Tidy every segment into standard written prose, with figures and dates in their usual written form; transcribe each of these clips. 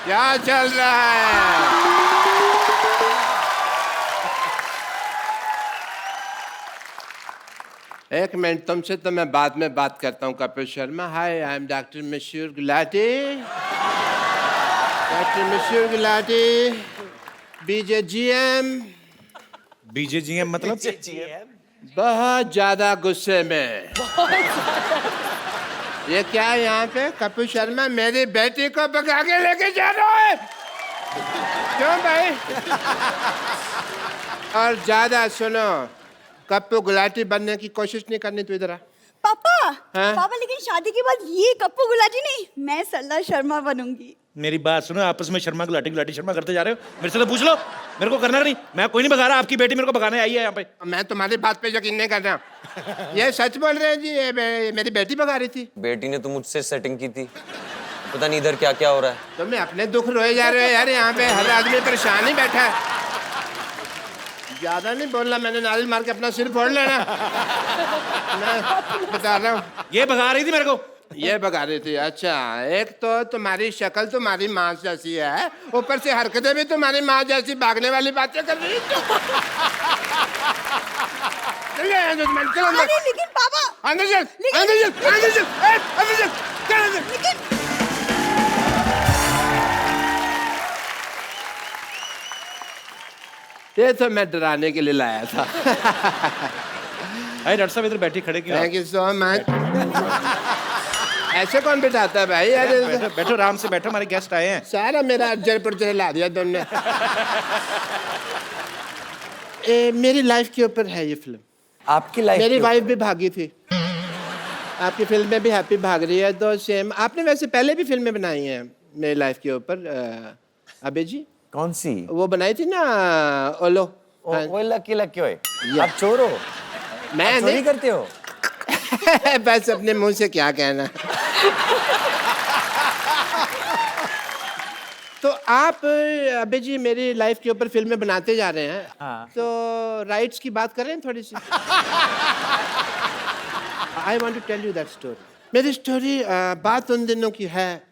क्या चल रहा है? एक मिनट, तुमसे तो मैं बाद में बात करता हूँ कपिल शर्मा। हाय, आई एम डॉक्टर मशहूर गुलाटी। डॉक्टर मशहूर गुलाटी, बीजेजीएम। बीजेजीएम मतलब? बहुत ज्यादा गुस्से में। ये क्या है यहाँ पे? कपिल शर्मा मेरी बेटी को भगा के लेके जा रहा है। क्यों भाई? और ज्यादा सुनो, कप्पू गुलाटी बनने की कोशिश नहीं करनी। तू इधर आ। पापा, हाँ? पापा लेकिन शादी के बाद ये कप्पू गुलाटी नहीं, मैं सरला शर्मा बनूंगी। मेरी बात सुनो, आपस में शर्मा गुलाटी गुलाटी शर्मा करते जा रहे हो। मेरे से तो पूछ लो, मेरे को करना नहीं। मैं कोई नहीं भगा रहा, आपकी बेटी मेरे को भगाने आई है यहाँ पे। मैं तुम्हारी बात पे यकीन नहीं कर रहा। ये सच बोल रहे हैं जी, ये मेरी बेटी भगा रही थी। बेटी ने तो मुझसे सेटिंग की थी, पता नहीं इधर क्या क्या हो रहा है। तुम्हें अपने दुख रोए जा रहे हो यार। यहाँ पे हर आदमी परेशान ही बैठा है। ज्यादा नहीं बोलना, मैंने नारियल मार के अपना सिर फोड़ लेना। मैं बता रहा हूँ, ये भगा रही थी मेरे को। ये भगा रही थी। अच्छा, एक तो तुम्हारी शक्ल तुम्हारी माँ जैसी है, ऊपर से हरकतें भी तुम्हारी माँ जैसी, भागने वाली बातें कर रही है। अरे लेकिन पापा, अंदर चल, अंदर चल, अंदर चल, अंदर चल, चल अंदर। लेकिन ये तो मैं डराने के लिए लाया था। अरे डॉक्टर साहब इधर बैठी खड़े क्यों? Thank you so much. ऐसे कौन बिठाता है भाई? अरे बैठो बैठो, आराम से बैठो, हमारे गेस्ट आए हैं। सारा मेरा जयपुर से हिला दिया तुमने। मेरी लाइफ के ऊपर है ये फिल्म। आपकी लाइफ मेरी वाइफ भी भागी थी, आपकी फिल्म में भी हैप्पी भाग रही है, तो सेम। आपने वैसे पहले भी फिल्में बनाई हैं मेरी लाइफ के ऊपर, अबे जी। कौन सी? वो बनाई थी ना, ओलो। वो लकी लकी ओए, आप चोर हो? मैं आप चोरी नहीं करते हो? बस अपने मुंह से क्या कहना। तो आप अबे जी मेरी लाइफ के ऊपर फिल्में बनाते जा रहे हैं। हाँ। तो राइट्स की बात करें थोड़ी सी। I want to tell you that story. मेरी स्टोरी बात उन दिनों की है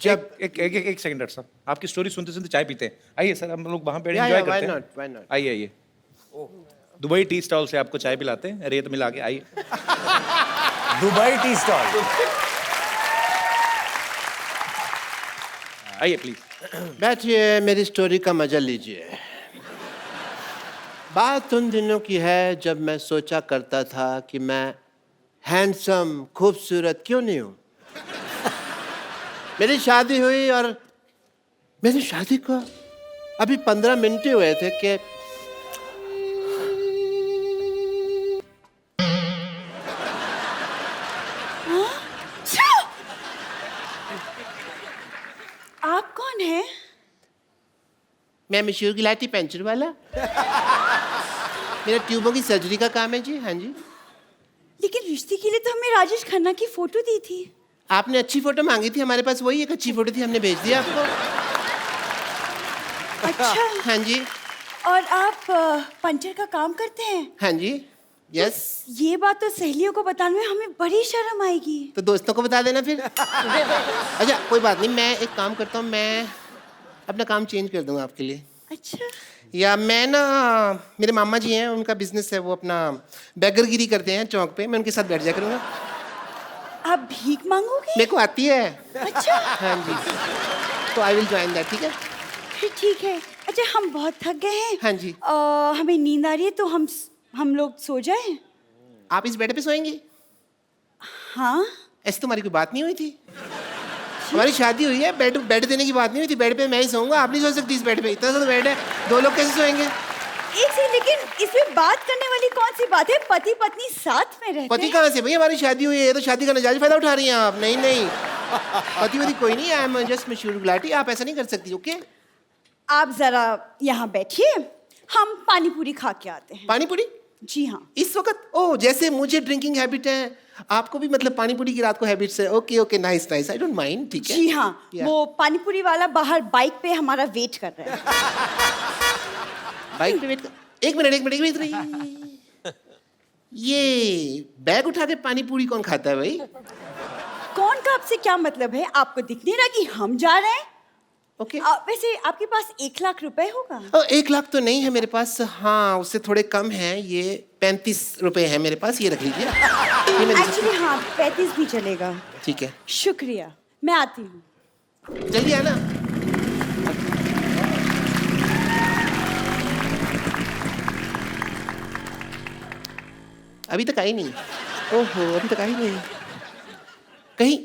जब एक सेकंड डॉक्टर साहब, आपकी स्टोरी सुनते सुनते चाय पीते हैं। आइए सर, हम लोग वहाँ पे या, एंजॉय why करते हैं। not, why not? आइए आइए, दुबई टी स्टॉल से आपको चाय पिलाते हैं, रेत मिला के। आइए। Dubai tea stall. आइए प्लीज। बैठिए, मेरी स्टोरी का मजा लीजिए। बात उन दिनों की है जब मैं सोचा करता था कि मैं हैंडसम, खूबसूरत क्यों नहीं हूं। मेरी शादी हुई और मेरी शादी को अभी 15 मिनट ही हुए थे कि आप कौन हैं? मैं मशहूर गिलाटी पेंचर वाला। मेरा ट्यूबों की सर्जरी का काम है जी। हाँ जी। लेकिन रिश्ते के लिए तो हमें राजेश खन्ना की फोटो दी थी। आपने अच्छी फोटो मांगी थी, हमारे पास वही एक अच्छी फोटो थी, हमने भेज दिया आपको। अच्छा। हाँ जी। और आप पंचर का काम करते हैं? हाँ जी। यस। ये बात तो सहेलियों को बताने में हमें बड़ी शर्म आएगी। तो दोस्तों को बता देना फिर। अच्छा कोई बात नहीं, मैं एक काम करता हूँ, मैं अपना काम चेंज कर दूंगा आपके लिए। अच्छा। या मैं ना, मेरे मामा जी हैं, उनका बिजनेस है, वो अपना बेगरगिरी करते हैं चौक पे, मैं उनके साथ बैठ जाया करूँगा। आप भीख मांगोगे? मेरे को आती है। अच्छा। हाँ जी। तो आई विल ज्वाइन दैट। ठीक है। फिर ठीक है। अच्छा हम बहुत थक गए हैं। हाँ जी। हमें नींद आ रही है, तो हम लोग सो जाएं? आप इस बेड पे सोएंगी? हाँ। ऐसी तुम्हारी कोई बात नहीं हुई थी? हमारी शादी हुई है, बेड देने की बात नहीं हुई थी। बेड पे मैं ही सोऊंगा, आप नहीं सो सकती इस बेड पे। इतना सा बेड है, दो लोग कैसे सोएंगे? एक से, लेकिन इसमें बात करने वाली कौन सी बात है? पति पत्नी साथ में रहते पति हैं। कहाँ से भाई? हमारी शादी हुई है, तो शादी का नजायज फायदा उठा रही हैं आप। नहीं नहीं, पति वति कोई नहीं है। आई एम जस्ट मशहूर गुलाटी। आप ऐसा नहीं कर सकती। ओके, आप जरा यहाँ बैठिए, हम पानी पूरी खा के आते हैं। पानी पूरी जी हाँ। इस वक्त? ओ, जैसे मुझे ड्रिंकिंग हैबिट है, आपको भी मतलब पानी पूरी की रात को हैबिट्स है। Okay okay, nice nice, I don't mind. ठीक है जी हाँ। Yeah. वो पानी पूरी वाला बाहर बाइक पे हमारा वेट कर रहा है। बाइक पे वेट कर। एक मिनट रही। ये बैग उठा के पानी पूरी कौन खाता है भाई? कौन का आपसे क्या मतलब है? आपको दिख नहीं रहा कि हम जा रहे हैं? ओके। वैसे आपके पास 1 लाख रुपए होगा? 1 लाख तो नहीं है मेरे पास, हाँ उससे थोड़े कम है, ये 35 रुपए है मेरे पास, ये रख लीजिए। ये मेरे एक्चुअली हाँ 35 भी चलेगा। ठीक है, शुक्रिया, मैं आती हूँ। जल्दी आना। अभी तक आई नहीं, ओहो अभी तक आई नहीं, कहीं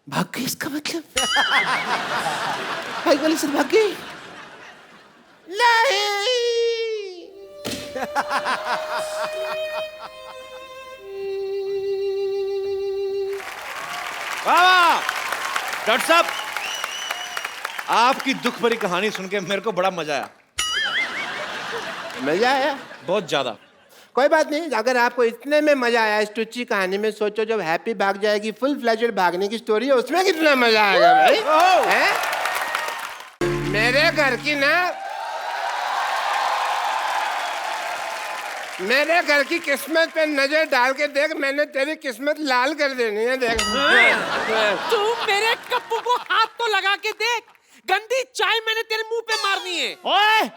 भाग गई इसका मतलब? बाइक वाली से भाग गई? नहीं। वाह डॉक्टर साहब, आपकी दुख भरी कहानी सुन के मेरे को बड़ा मजा आया, मजा आया? बहुत ज्यादा। कोई बात नहीं, अगर आपको इतने में मजा आया इस टुच्ची कहानी में, सोचो जब हैप्पी भाग जाएगी, फुल फ्लेजेड भागने की स्टोरी है, उसमें कितना मजा आएगा भाई। हैं? मेरे घर की ना, मेरे घर की किस्मत पे नजर डाल के देख, मैंने तेरी किस्मत लाल कर देनी है, देख। तू मेरे कप्पू को हाथ तो लगा के देख, गंदी चाय मैंने तेरे मुंह पे मारनी है। ओए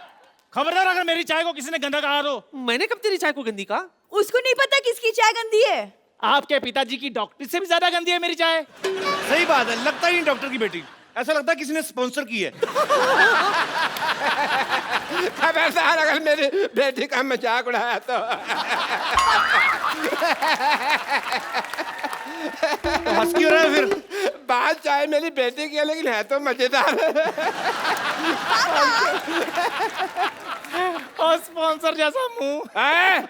खबरदार, अगर मेरी चाय को किसी ने गंदा कहा तो। मैंने कब तेरी चाय को गंदी कहा? उसको नहीं पता किसकी चाय गंदी है। आपके पिताजी की डॉक्टर से भी ज्यादा गंदी है मेरी चाय। सही बात है, लगता ही नहीं डॉक्टर की बेटी, ऐसा लगता है किसी ने स्पॉन्सर की है। खबरदार अगर मेरी बेटी का मजाक उड़ाया तो। हंस क्यों रहा है फिर? बात चाहे मेरी बेटी की है, लेकिन है तो मजेदार। और स्पॉन्सर जैसा मुंह है?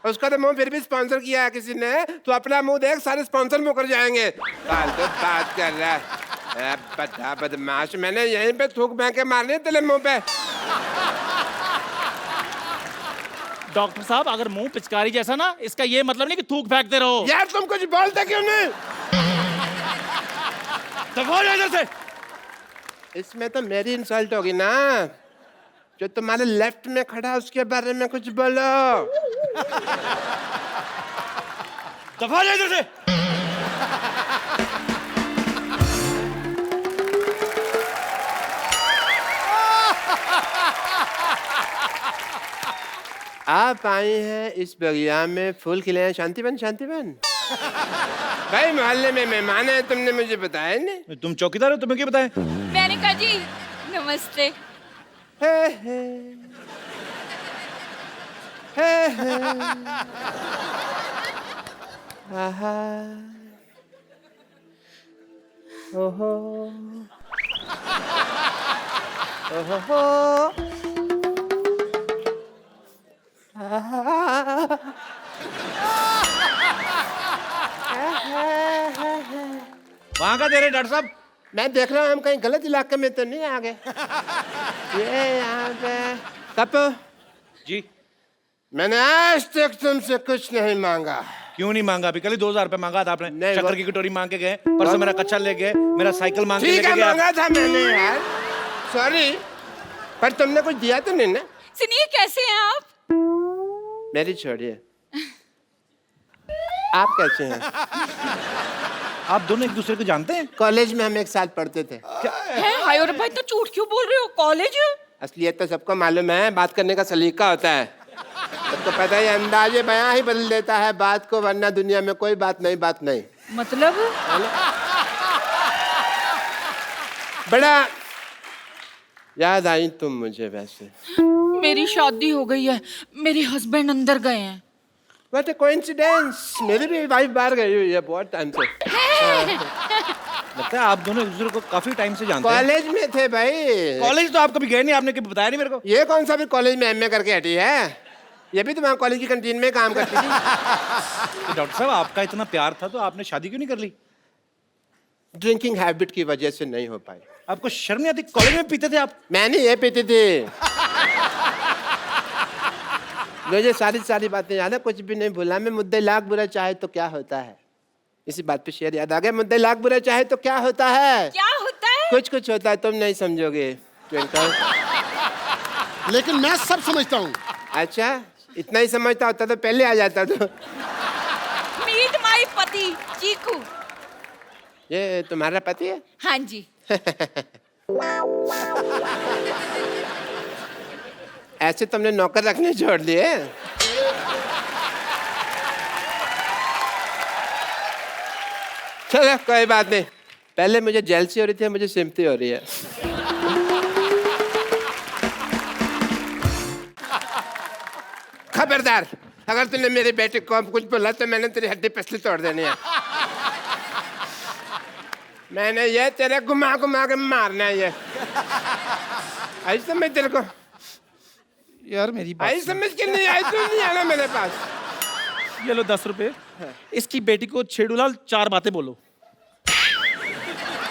उसका तो मुंह फिर भी स्पॉन्सर किया है किसी ने, तो अपना मुंह देख, सारे स्पॉन्सर मुकर जाएंगे। फालतू बात कर रहा है, बड़ा बदमाश। मैंने यहीं पे थूक फेंके मारने तेरे मुंह पे। डॉक्टर साहब, अगर मुंह पिचकारी जैसा ना, इसका ये मतलब नहीं कि थूक फेंकते रहो। यार तुम कुछ बोलते क्यों नहीं? दफा हो इधर से। इसमें तो मेरी इंसल्ट होगी ना, जो तुम्हारे लेफ्ट में खड़ा है उसके बारे में कुछ बोलो। दफा हो इधर से। आप आई हैं इस बगिया में, फूल खिले हैं, शांतिवन शांतिवन। भाई मोहल्ले में मेहमान है, तुमने मुझे बताया नहीं। तुम चौकीदार हो, तुम्हें क्या बताएं? मैंने कहा जी नमस्ते। हे हे हे हे आहा ओहो ओहो वहां का दे रहे डॉक्टर साहब? मैं देख रहा हूँ हम कहीं गलत इलाके में तो नहीं आ गए। ये यहाँ पे कप जी। मैंने आज तक तुमसे कुछ नहीं मांगा। क्यों नहीं मांगा? अभी कल ही 2000 रुपए मांगा था आपने। नहीं, शक्कर की कटोरी मांग के गए, परसों मेरा कच्चा ले गए, मेरा साइकिल मांग के ठीक लेके है गए। मांगा था मैंने यार, सॉरी, पर तुमने कुछ दिया तो नहीं ना? सुनिए, कैसे हैं आप? मेरी छोड़िए, आप कैसे हैं? आप दोनों एक दूसरे को जानते हैं? कॉलेज में हम एक साथ पढ़ते थे। हैं? हाय और भाई, तो झूठ क्यों बोल रहे हो? कॉलेज? असलियत तो सबको मालूम है, बात करने का सलीका होता है। सबको पता है, अंदाजे बयां ही बदल देता है बात को, वरना दुनिया में कोई बात नहीं, बात नहीं। मतलब? बड़ा याद आई तुम मुझे वैसे। मेरी शादी हो गई है, मेरे हस्बैंड अंदर गए हैं। What a coincidence! मेरी भी वाइफ बाहर गई हुई है बहुत टाइम से। लगता है आप दोनों एक दूसरे को काफी टाइम से जानते हैं। कॉलेज में थे भाई। कॉलेज तो आप कभी गए नहीं, आपने कभी बताया नहीं मेरे को। ये कौन सा भी कॉलेज में एमए करके हटी है? ये भी तो वहाँ कॉलेज की कैंटीन में काम करती थी। तो डॉक्टर साहब, आपका इतना प्यार था तो आपने शादी क्यों नहीं कर ली? ड्रिंकिंग हैबिट की वजह से नहीं हो पाई। आपको शर्म नहीं आती? कॉलेज में पीते थे आप? मैंने ये पीती थी। मुझे सारी बातें याद है, कुछ भी नहीं भूला मैं। मुद्दे लाख बुरा चाहे तो क्या होता है, इसी बात पे शेर याद आ गया। मुद्दे लाख बुरा चाहे तो क्या होता है? क्या होता है? कुछ कुछ होता है, तुम नहीं समझोगे ट्विंकल। लेकिन मैं सब समझता हूँ। अच्छा, इतना ही समझता होता तो पहले आ जाता। तो मीट माय पति चीकू। ये तुम्हारा पति है? हाँ जी। ऐसे तुमने नौकर रखने छोड़ दिए। चलो कोई बात नहीं, पहले मुझे जेलसी हो रही थी, मुझे सिम्पथी हो रही है। खबरदार, अगर तूने मेरे बेटे को कुछ बोला तो मैंने तेरी हड्डी पसली तोड़ देनी है। मैंने ये तेरे घुमा घुमा के मारना है ये। आई समझ तेरे को? यार मेरी बात आई समझ के नहीं आई, तू नहीं आना मेरे पास। ये लो 10 रुपए। इसकी बेटी को छेड़ूलाल 4 बातें बोलो।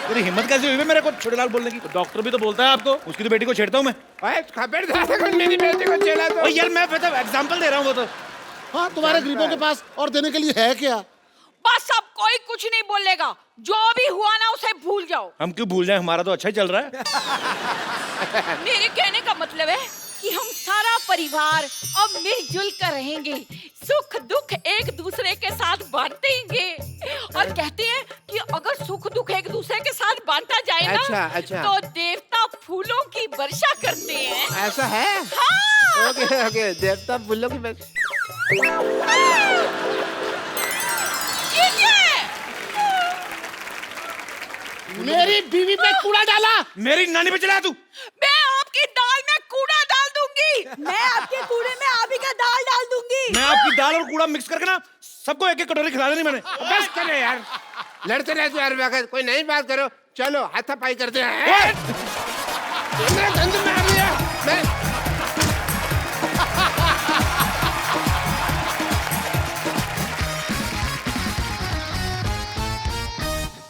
तेरी हिम्मत कैसे हुई है मेरे को छेड़ूलाल बोलने की? डॉक्टर भी तो बोलता है आपको, उसकी तो बेटी को छेड़ता हूँ मैं। ओए खबरदार, अगर मेरी बेटी को छेड़ा तो। ओ यार मैं मतलब एग्जांपल दे रहा हूँ वो तो। हाँ, तुम्हारे गरीबों के पास और देने के लिए है क्या? बस अब कोई कुछ नहीं बोलेगा, जो भी हुआ ना उसे भूल जाओ। हम क्यों भूल जाए, हमारा तो अच्छा ही चल रहा है। मेरे कहने का मतलब है कि हम सारा परिवार अब मिलजुल कर रहेंगे, सुख दुख एक दूसरे के साथ बांटेंगे। और कहते हैं कि अगर सुख दुख एक दूसरे के साथ बांटा जाए ना, अच्छा। तो देवता फूलों की वर्षा करते हैं। ऐसा है? हाँ। ओके, देवता फूलों की बस। मेरी बीवी पे कूड़ा डाला। मेरी नानी पे चला तू। मैं आपकी दाल में कूड़ा डाल दूंगी। मैं आपके कूड़े में आप ही का दाल डाल दूंगी। मैं आपकी दाल और कूड़ा मिक्स करके ना सबको एक एक कटोरी खिला देनी मैंने। बस करे यार, लड़ते रहते यार, कोई नई बात करो। चलो हाथापाई करते हैं।